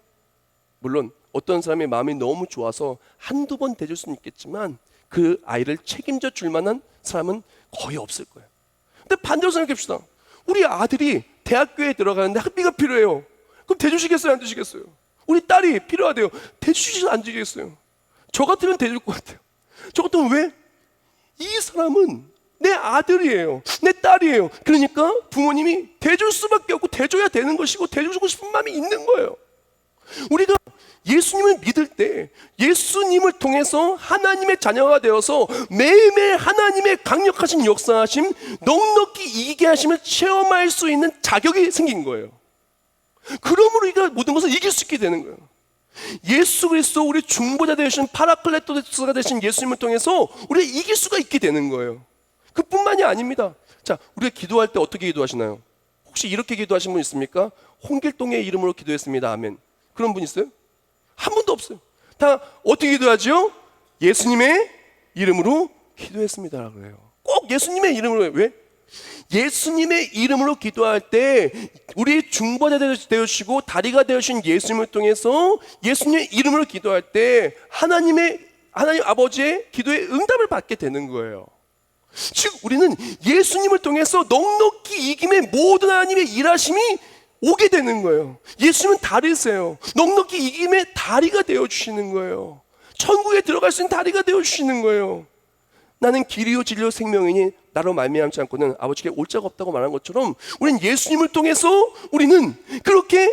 물론 어떤 사람의 마음이 너무 좋아서 한두 번 대줄 수는 있겠지만 그 아이를 책임져 줄 만한 사람은 거의 없을 거예요. 근데 반대로 생각해 봅시다. 우리 아들이 대학교에 들어가는데 학비가 필요해요. 그럼 대주시겠어요? 안 주시겠어요? 우리 딸이 필요하대요. 대주시겠어요? 안 주시겠어요? 저 같으면 대줄 것 같아요. 저 같으면 왜? 이 사람은 내 아들이에요. 내 딸이에요. 그러니까 부모님이 대줄 수밖에 없고 대줘야 되는 것이고 대주고 싶은 마음이 있는 거예요. 우리가 예수님을 믿을 때 예수님을 통해서 하나님의 자녀가 되어서 매일매일 하나님의 강력하신 역사하심, 넉넉히 이기게 하심을 체험할 수 있는 자격이 생긴 거예요. 그러므로 우리가 모든 것을 이길 수 있게 되는 거예요. 예수 그리스도 우리 중보자 되신 파라클레토스가 되신 예수님을 통해서 우리가 이길 수가 있게 되는 거예요. 그뿐만이 아닙니다. 자, 우리가 기도할 때 어떻게 기도하시나요? 혹시 이렇게 기도하신 분 있습니까? 홍길동의 이름으로 기도했습니다. 아멘. 그런 분 있어요? 한 분도 없어요. 다 어떻게 기도하죠? 예수님의 이름으로 기도했습니다. 그래요. 꼭 예수님의 이름으로. 왜? 예수님의 이름으로 기도할 때 우리 중보자 되어주시고 다리가 되어주신 예수님을 통해서 예수님의 이름으로 기도할 때 하나님 아버지의 기도에 응답을 받게 되는 거예요. 즉 우리는 예수님을 통해서 넉넉히 이김의 모든 하나님의 일하심이 오게 되는 거예요. 예수님은 다리세요. 넉넉히 이김의 다리가 되어주시는 거예요. 천국에 들어갈 수 있는 다리가 되어주시는 거예요. 나는 길이요 진리요 생명이니 나로 말미암지 않고는 아버지께 올 자가 없다고 말한 것처럼 우리는 예수님을 통해서 우리는 그렇게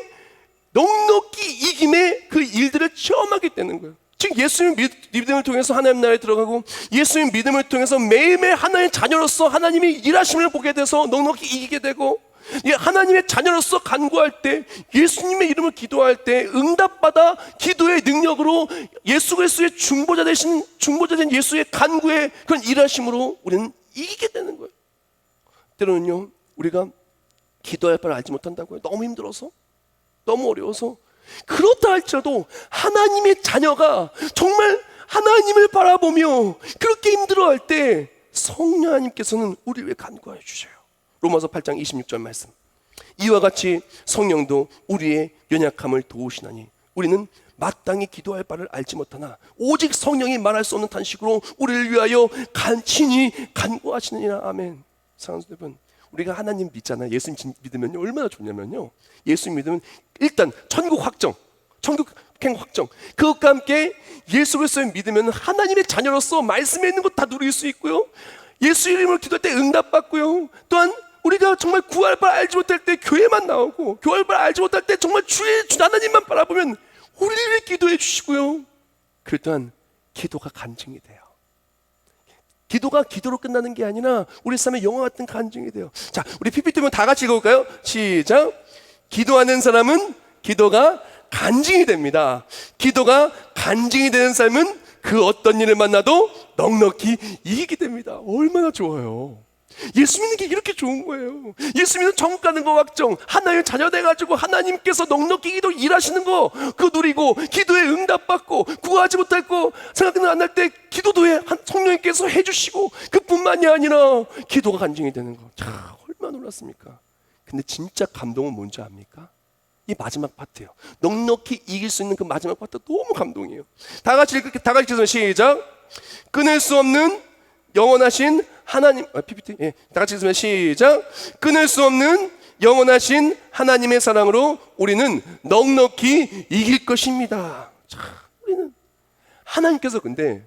넉넉히 이김의 그 일들을 체험하게 되는 거예요. 즉 예수님 믿음을 통해서 하나님 나라에 들어가고 예수님 믿음을 통해서 매일매일 하나님의 자녀로서 하나님이 일하심을 보게 돼서 넉넉히 이기게 되고 하나님의 자녀로서 간구할 때, 예수님의 이름을 기도할 때 응답받아 기도의 능력으로 예수 그리스도의 중보자된 예수의 간구의 그런 일하심으로 우리는 이기게 되는 거예요. 때로는요, 우리가 기도할 바를 알지 못한다고요. 너무 힘들어서, 너무 어려워서. 그렇다 할지라도 하나님의 자녀가 정말 하나님을 바라보며 그렇게 힘들어할 때 성령 하나님께서는 우리를 위해 간구하여 주셔요. 로마서 8장 26절 말씀. 이와 같이 성령도 우리의 연약함을 도우시나니 우리는 마땅히 기도할 바를 알지 못하나 오직 성령이 말할 수 없는 탄식으로 우리를 위하여 간신히 간구하시느니라. 아멘. 사랑하는 여러분, 우리가 하나님 믿잖아요. 예수님 믿으면 얼마나 좋냐면요, 예수님 믿으면 일단 천국 확정, 천국행 확정, 그것과 함께 예수 그리스도를 믿으면 하나님의 자녀로서 말씀에 있는 것 다 누릴 수 있고요, 예수 이름으로 기도할 때 응답받고요, 또한 우리가 정말 구할 바 알지 못할 때 교회만 나오고, 구할 바 알지 못할 때 정말 주 하나님만 바라보면 우리를 위해 기도해 주시고요, 그 또한 기도가 간증이 돼요. 기도가 기도로 끝나는 게 아니라 우리 삶의 영화 같은 간증이 돼요. 자, 우리 PPT 보면 다 같이 읽어볼까요? 시작. 기도하는 사람은 기도가 간증이 됩니다. 기도가 간증이 되는 삶은 그 어떤 일을 만나도 넉넉히 이기게 됩니다. 얼마나 좋아요. 예수 믿는 게 이렇게 좋은 거예요. 예수 믿는 천국 가는 거 확정, 하나님의 자녀 돼가지고 하나님께서 넉넉히 기도 일하시는 거 그거 누리고, 기도에 응답받고, 구하지 못할 거 생각은 안 날 때 기도도 성령님께서 해주시고, 그뿐만이 아니라 기도가 간증이 되는 거. 자, 얼마나 놀랐습니까? 근데 진짜 감동은 뭔지 압니까? 이 마지막 파트예요. 넉넉히 이길 수 있는 그 마지막 파트 너무 감동이에요. 다 같이 읽어서 시작. 끊을 수 없는 영원하신 하나님, PPT, 다 같이 읽으면 시작. 끊을 수 없는 영원하신 하나님의 사랑으로 우리는 넉넉히 이길 것입니다. 자, 우리는 하나님께서 근데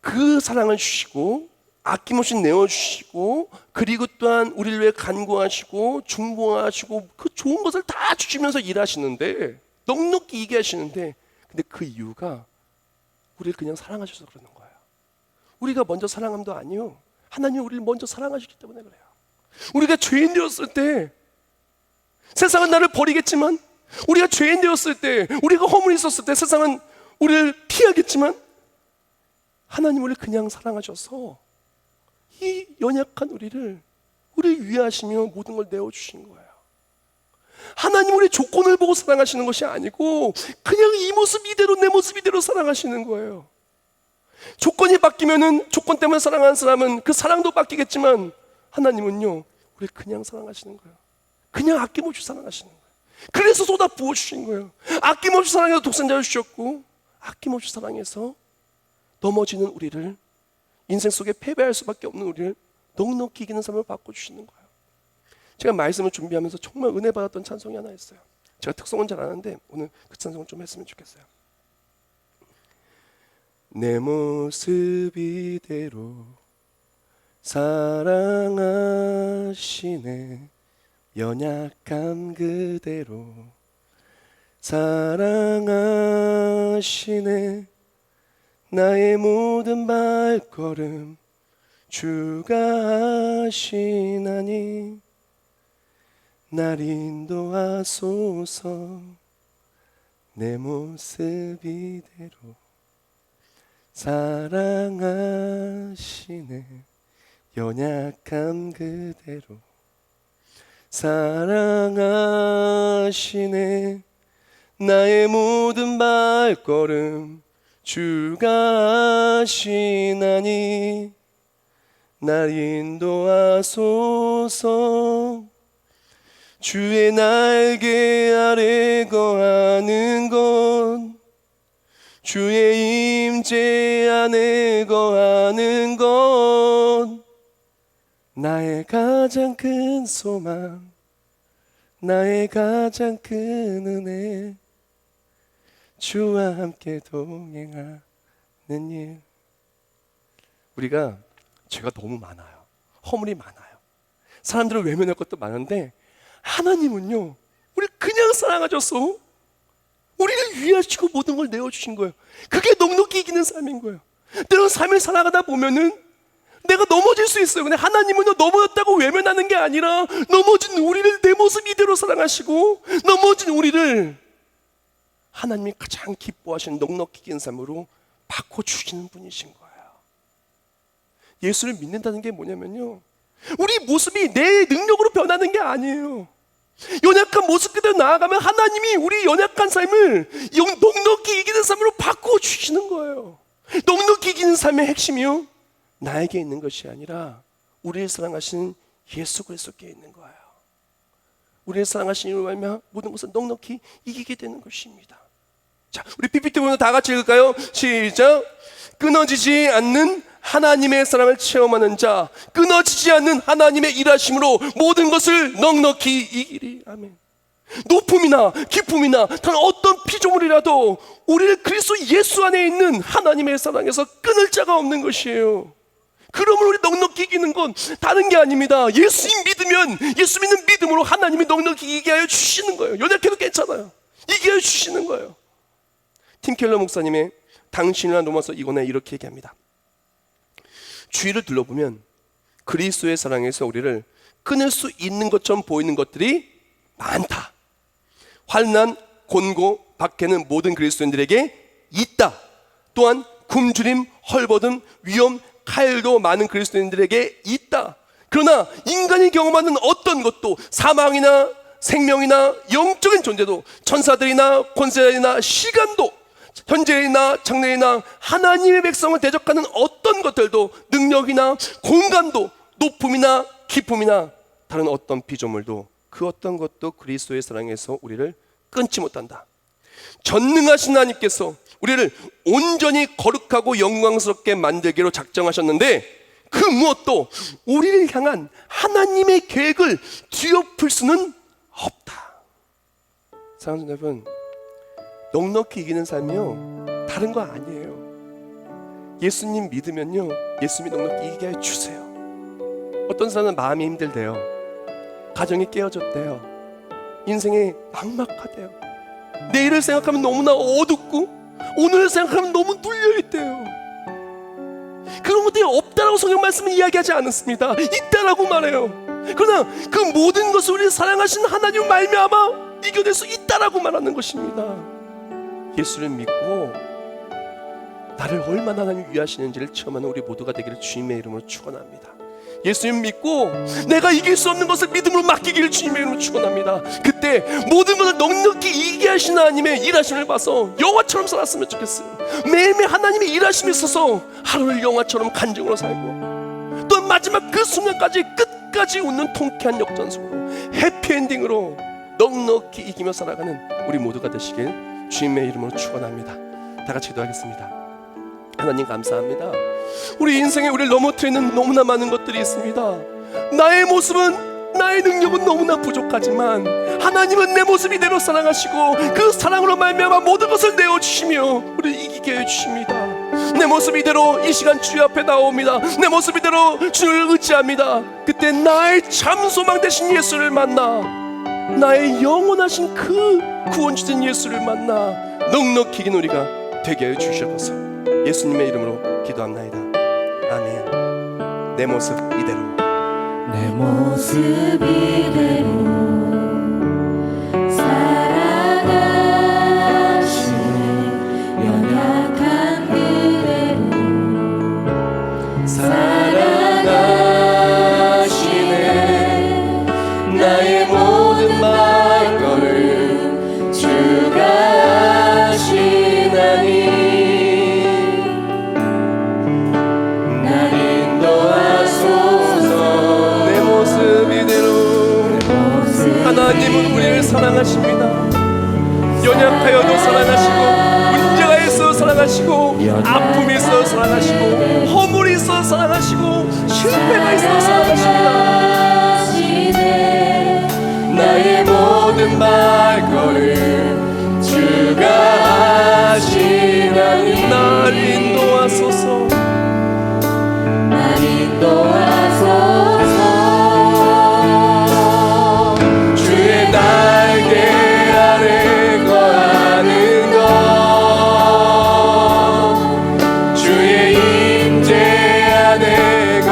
그 사랑을 주시고 아낌없이 내어주시고, 그리고 또한 우리를 위해 간구하시고 중보하시고 그 좋은 것을 다 주시면서 일하시는데, 넉넉히 이기게 하시는데, 근데 그 이유가 우리를 그냥 사랑하셔서 그러는 거예요. 우리가 먼저 사랑함도 아니요, 하나님이 우리를 먼저 사랑하시기 때문에 그래요. 우리가 죄인 되었을 때 세상은 나를 버리겠지만, 우리가 죄인 되었을 때, 우리가 허물이 있었을 때 세상은 우리를 피하겠지만, 하나님 우리를 그냥 사랑하셔서 이 연약한 우리를 위하시며 모든 걸 내어주신 거예요. 하나님 우리 조건을 보고 사랑하시는 것이 아니고 그냥 이 모습 이대로, 내 모습 이대로 사랑하시는 거예요. 조건이 바뀌면은, 조건 때문에 사랑하는 사람은 그 사랑도 바뀌겠지만, 하나님은요 우리 그냥 사랑하시는 거예요. 그냥 아낌없이 사랑하시는 거예요. 그래서 쏟아 부어주신 거예요. 아낌없이 사랑해서 독생자를 주셨고, 아낌없이 사랑해서 넘어지는 우리를, 인생 속에 패배할 수밖에 없는 우리를 넉넉히 이기는 삶을 바꿔주시는 거예요. 제가 말씀을 준비하면서 정말 은혜 받았던 찬송이 하나 있어요. 제가 특성은 잘 아는데 오늘 그 찬송을 좀 했으면 좋겠어요. 내 모습 이대로 사랑하시네, 연약함 그대로 사랑하시네, 나의 모든 발걸음 주가 하시나니 날 인도하소서, 내 모습 이대로 사랑하시네, 연약함 그대로 사랑하시네, 나의 모든 발걸음 주가 하시나니 날 인도하소서, 주의 날개 아래 거하는 것, 주의 임재 안에 거하는 것, 나의 가장 큰 소망, 나의 가장 큰 은혜, 주와 함께 동행하는 일. 우리가 죄가 너무 많아요. 허물이 많아요. 사람들을 외면할 것도 많은데, 하나님은요 우리 그냥 사랑하셔서 우리를 위하시고 모든 걸 내어주신 거예요. 그게 넉넉히 이기는 삶인 거예요. 때론 삶을 살아가다 보면은 내가 넘어질 수 있어요. 근데 하나님은 넘어졌다고 외면하는 게 아니라 넘어진 우리를 내 모습 이대로 사랑하시고 넘어진 우리를 하나님이 가장 기뻐하시는 넉넉히 긴 삶으로 바꿔주시는 분이신 거예요. 예수를 믿는다는 게 뭐냐면요, 우리 모습이 내 능력으로 변하는 게 아니에요. 연약한 모습 그대로 나아가면 하나님이 우리 연약한 삶을 넉넉히 이기는 삶으로 바꿔주시는 거예요. 넉넉히 이기는 삶의 핵심이요, 나에게 있는 것이 아니라 우리를 사랑하시는 예수 그리스도께 있는 거예요. 우리를 사랑하시는 이로 말미암아 모든 것을 넉넉히 이기게 되는 것입니다. 자, 우리 PPT 보면 다 같이 읽을까요? 시작. 끊어지지 않는 하나님의 사랑을 체험하는 자, 끊어지지 않는 하나님의 일하심으로 모든 것을 넉넉히 이기리. 아멘. 높음이나 기쁨이나 다른 어떤 피조물이라도 우리를 그리스도 예수 안에 있는 하나님의 사랑에서 끊을 자가 없는 것이에요. 그러면 우리 넉넉히 이기는 건 다른 게 아닙니다. 예수 믿으면, 예수 믿는 믿음으로 하나님이 넉넉히 이기게 하여 주시는 거예요. 연약해도 괜찮아요. 이기게 하여 주시는 거예요. 팀 켈러 목사님의 당신이란 로마서 2권에 이렇게 얘기합니다. 주위를 둘러보면 그리스도의 사랑에서 우리를 끊을 수 있는 것처럼 보이는 것들이 많다. 환난, 곤고, 박해는 모든 그리스도인들에게 있다. 또한 굶주림, 헐벗음, 위험, 칼도 많은 그리스도인들에게 있다. 그러나 인간이 경험하는 어떤 것도, 사망이나 생명이나 영적인 존재도, 천사들이나 권세자들이나 시간도, 현재이나 장래이나 하나님의 백성을 대적하는 어떤 것들도, 능력이나 공간도, 높음이나 기쁨이나 다른 어떤 피조물도, 그 어떤 것도 그리스도의 사랑에서 우리를 끊지 못한다. 전능하신 하나님께서 우리를 온전히 거룩하고 영광스럽게 만들기로 작정하셨는데 그 무엇도 우리를 향한 하나님의 계획을 뒤엎을 수는 없다. 사랑하는 여러분, 넉넉히 이기는 삶이요, 다른 거 아니에요. 예수님 믿으면요, 예수님이 넉넉히 이기게 해주세요. 어떤 사람은 마음이 힘들대요. 가정이 깨어졌대요. 인생이 막막하대요. 내일을 생각하면 너무나 어둡고 오늘을 생각하면 너무 눌려있대요. 그런 것들이 없다라고 성경 말씀은 이야기하지 않았습니다. 있다라고 말해요. 그러나 그 모든 것을 우리를 사랑하신 하나님 말미암아 이겨낼 수 있다라고 말하는 것입니다. 예수를 믿고 나를 얼마나 하나님 위하시는지를 체험하는 우리 모두가 되기를 주님의 이름으로 축원합니다. 예수님 믿고 내가 이길 수 없는 것을 믿음으로 맡기기를 주님의 이름으로 축원합니다. 그때 모든 것을 넉넉히 이기게 하시는 하나님의 일하심을 봐서 영화처럼 살았으면 좋겠어요. 매일매일 하나님의 일하심이 있어서 하루를 영화처럼 간증으로 살고, 또 마지막 그 순간까지 끝까지 웃는 통쾌한 역전승으로, 해피엔딩으로 넉넉히 이기며 살아가는 우리 모두가 되시길 주님의 이름으로 축원합니다. 다 같이 기도하겠습니다. 하나님 감사합니다. 우리 인생에 우리를 넘어뜨리는 너무나 많은 것들이 있습니다. 나의 모습은, 나의 능력은 너무나 부족하지만 하나님은 내 모습 이대로 사랑하시고 그 사랑으로 말미암아 모든 것을 내어주시며 우리를 이기게 해주십니다. 내 모습 이대로 이 시간 주의 앞에 나옵니다. 내 모습 이대로 주를 의지합니다. 그때 나의 참 소망 되신 예수를 만나, 나의 영원하신 그 구원주신 예수를 만나 넉넉히 이긴 우리가 되게 하여 주셔서 예수님의 이름으로 기도합나이다. 아멘. 내 모습 이대로, 내 모습 이대로 살아가시네. 연약한 그대로 살아가시네. 나의 모든 말걸음 주가 하시나니 하나님은 우리를 사랑하십니다. 연약하여도 사랑하시고, 문제가 있어 사랑하시고, 아픔이 있어 사랑하시고, 허물이 있어 사랑하시고, 실패가 있어 사랑하십니다. 나의 모든 발걸음 주가 하시나니 날 인도하소서, 날 인도하소서. 날개 아래 거하는 것, 주의 임재 안에 거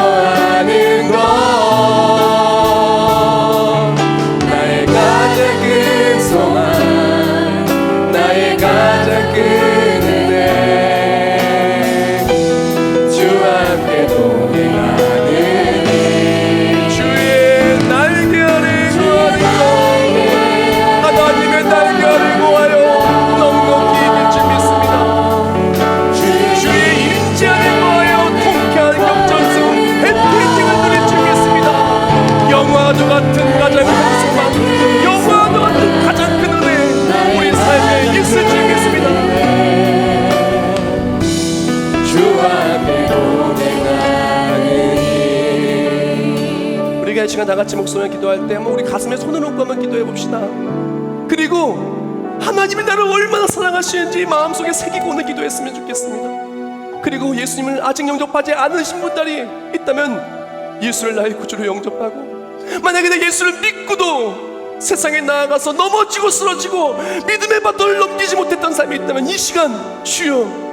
이 시간 다 같이 목소리로 기도할 때 한번 우리 가슴에 손을 얹고 한번 기도해 봅시다. 그리고 하나님이 나를 얼마나 사랑하시는지 마음속에 새기고 오늘 기도했으면 좋겠습니다. 그리고 예수님을 아직 영접하지 않으신 분들이 있다면 예수를 나의 구주로 영접하고, 만약에 내 예수를 믿고도 세상에 나아가서 넘어지고 쓰러지고 믿음의 바닥을 넘기지 못했던 삶이 있다면 이 시간 주여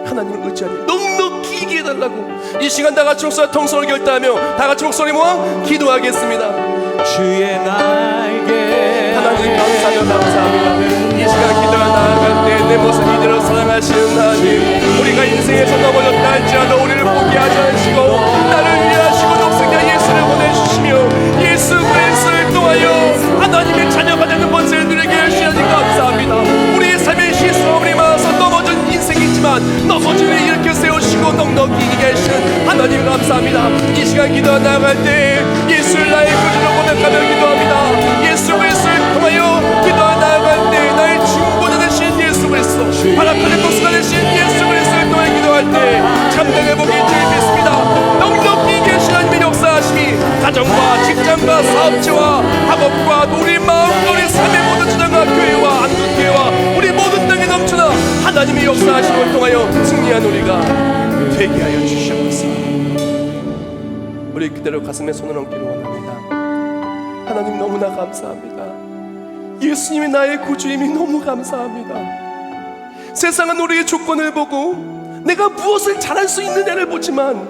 하나님을 의지하니 넉넉히 이기게 해달라고 이 시간 다 같이 목소리 통성을 결단하며 다 같이 목소리 모아 기도하겠습니다. 주의 날개 하나님 감사합니다. 이 시간 기도가 나아갈 때 내 모습 이대로 사랑하시는 하나님, 우리가 인생에서 넘어졌다 할지라도 우리를 포기하지 않으시고 나를 위하시고 독생자 예수를 보내주시며 예수 그리스도를 통하여 하나님의 자녀가 되는 번세를 누리게 하시니 감사합니다. 우리의 삶의 실수함이 많아서 넘어진 인생이지만 넘어짐을 일으켜 세우시고 넉넉히 이기게 하시는 하나님 감사합니다. 이 시간 기도가 나아갈 때 예수를 나의 구주로 고백하며 기도합니다. 예수 그리스도를 통하여 기도가 나아갈 때 나의 중보자 되신 예수 그리스도, 바라클레 독수가 되신 예수 그리스도를 통해 기도할 때 참된 복이 주님 믿습니다. 넉넉히 계신 하나님의 역사하심이 가정과 직장과 사업체와 학업과 우리 마음과 우리 삶의 모든 주장과 교회와 한국교회와 우리 모든 땅에 넘쳐나 하나님의 역사하심을 통하여 승리한 우리가 되게 하여 주시옵소서. 우리 그대로 가슴에 손을 얹기를 원합니다. 하나님 너무나 감사합니다. 예수님이 나의 구주임이 너무 감사합니다. 세상은 우리의 조건을 보고 내가 무엇을 잘할 수 있느냐를 보지만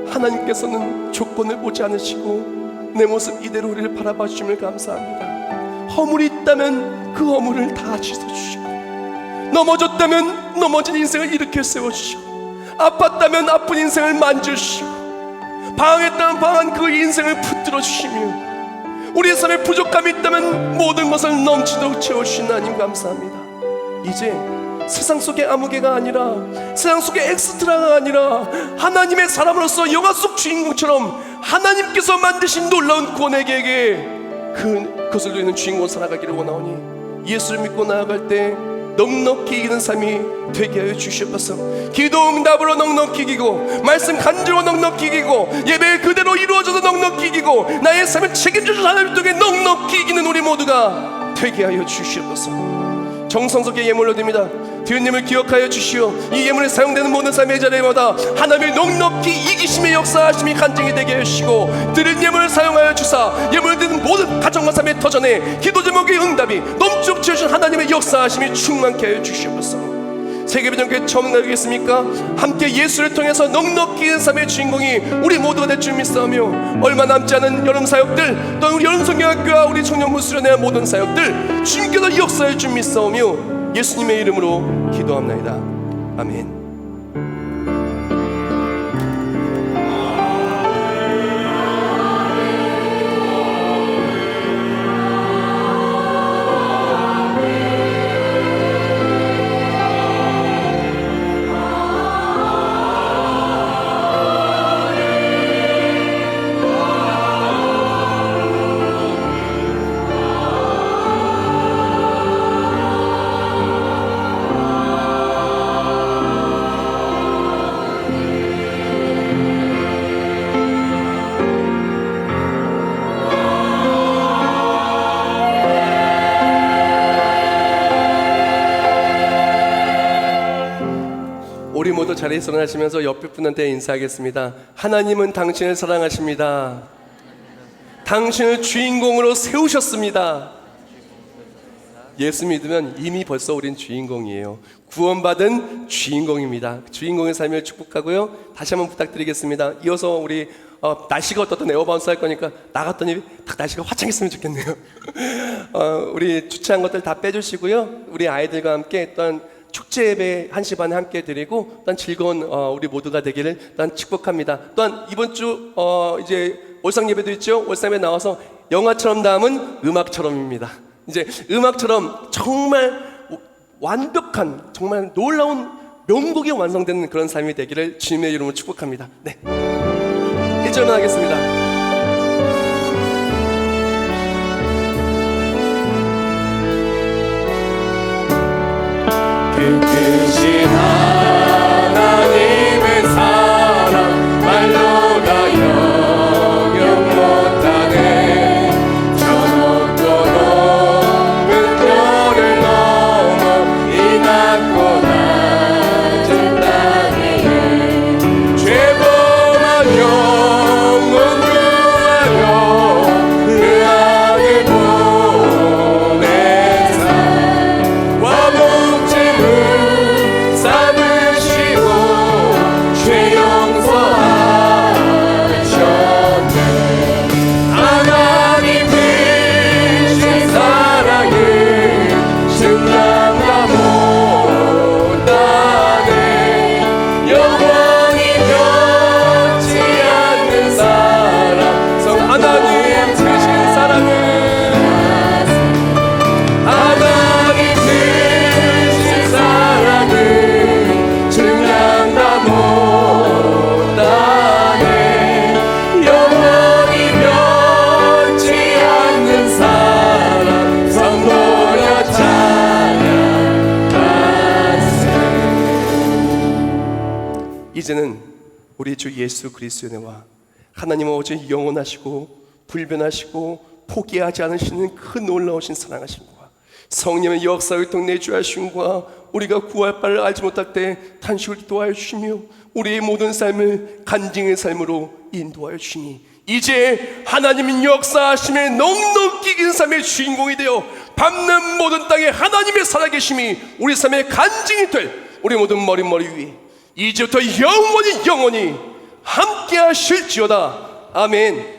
하나님께서는 조건을 보지 않으시고 내 모습 이대로 우리를 바라봐 주심을 감사합니다. 허물이 있다면 그 허물을 다 씻어주시고, 넘어졌다면 넘어진 인생을 일으켜 세워주시고, 아팠다면 아픈 인생을 만져주시고, 방황했다면 방황한 그 인생을 붙들어 주시며, 우리의 삶에 부족함이 있다면 모든 것을 넘치도록 채워주신 하나님 감사합니다. 이제 세상 속의 아무개가 아니라, 세상 속의 엑스트라가 아니라 하나님의 사람으로서 영화 속 주인공처럼 하나님께서 만드신 놀라운 구원의 계획에 그것을 누리는 주인공 살아가기를 원하오니 예수를 믿고 나아갈 때 넉넉히 이기는 삶이 되게 하여 주시옵소서. 기도 응답으로 넉넉히 이기고, 말씀 간주로 넉넉히 이기고, 예배 그대로 이루어져서 넉넉히 이기고, 나의 삶을 책임져주신 하나님 통해 넉넉히 이기는 우리 모두가 되게 하여 주시옵소서. 정성스럽게 예물로 드립니다. 드님을 기억하여 주시오. 이 예물에 사용되는 모든 삶의 자리마다 하나님의 넉넉히 이기심의 역사하심이 간증이 되게 하시고, 드린 예물을 사용하여 주사 예물을 드는 모든 가정과 삶의 터전에 기도 제목의 응답이 넘치도록 채우신 하나님의 역사하심이 충만케 하여 주시옵소서. 세계비전교회 처음 나가겠습니까? 함께 예수를 통해서 넉넉히 있는 삶의 주인공이 우리 모두가 될 줄 믿사오며, 얼마 남지 않은 여름 사역들, 또 우리 여름 성경학교와 우리 청년부 수련회 모든 사역들 주님께서 역사할 줄 믿사오며 예수님의 이름으로 기도합나이다. 아멘. 우리 모두 자리에서 일어나시면서 옆에 분한테 인사하겠습니다. 하나님은 당신을 사랑하십니다. 당신을 주인공으로 세우셨습니다. 예수 믿으면 이미 벌써 우린 주인공이에요. 구원받은 주인공입니다. 주인공의 삶을 축복하고요. 다시 한번 부탁드리겠습니다. 이어서 우리 날씨가 어떻든 에어바운스 할 거니까 나갔더니 딱 날씨가 화창했으면 좋겠네요. 우리 주최한 것들 다 빼주시고요. 우리 아이들과 함께 또한 축제 예배 1시 반에 함께 드리고 또한 즐거운 우리 모두가 되기를 또한 축복합니다. 또한 이번 주 이제 월상 예배도 있죠. 월상 예배 나와서 영화처럼 다음은 음악처럼입니다. 이제 음악처럼 정말 완벽한, 정말 놀라운 명곡이 완성되는 그런 삶이 되기를 주님의 이름으로 축복합니다. 네, 1절만 하겠습니다. 그 크신 하나님의 사랑 말로 다 영영 못하는 이제는 우리 주 예수 그리스도의 은혜와 하나님은 오직 영원하시고 불변하시고 포기하지 않으시는 그 놀라우신 사랑하심과 성령의 역사활동 내주하심과 우리가 구할 바를 알지 못할 때 탄식을 도와여 주시며 우리의 모든 삶을 간증의 삶으로 인도하여 주시니 이제 하나님은 역사하심에 넉넉히 긴 삶의 주인공이 되어 밟는 모든 땅에 하나님의 살아계심이 우리 삶의 간증이 될 우리 모든 머리 위에 이제부터 영원히 함께 하실지어다. 아멘.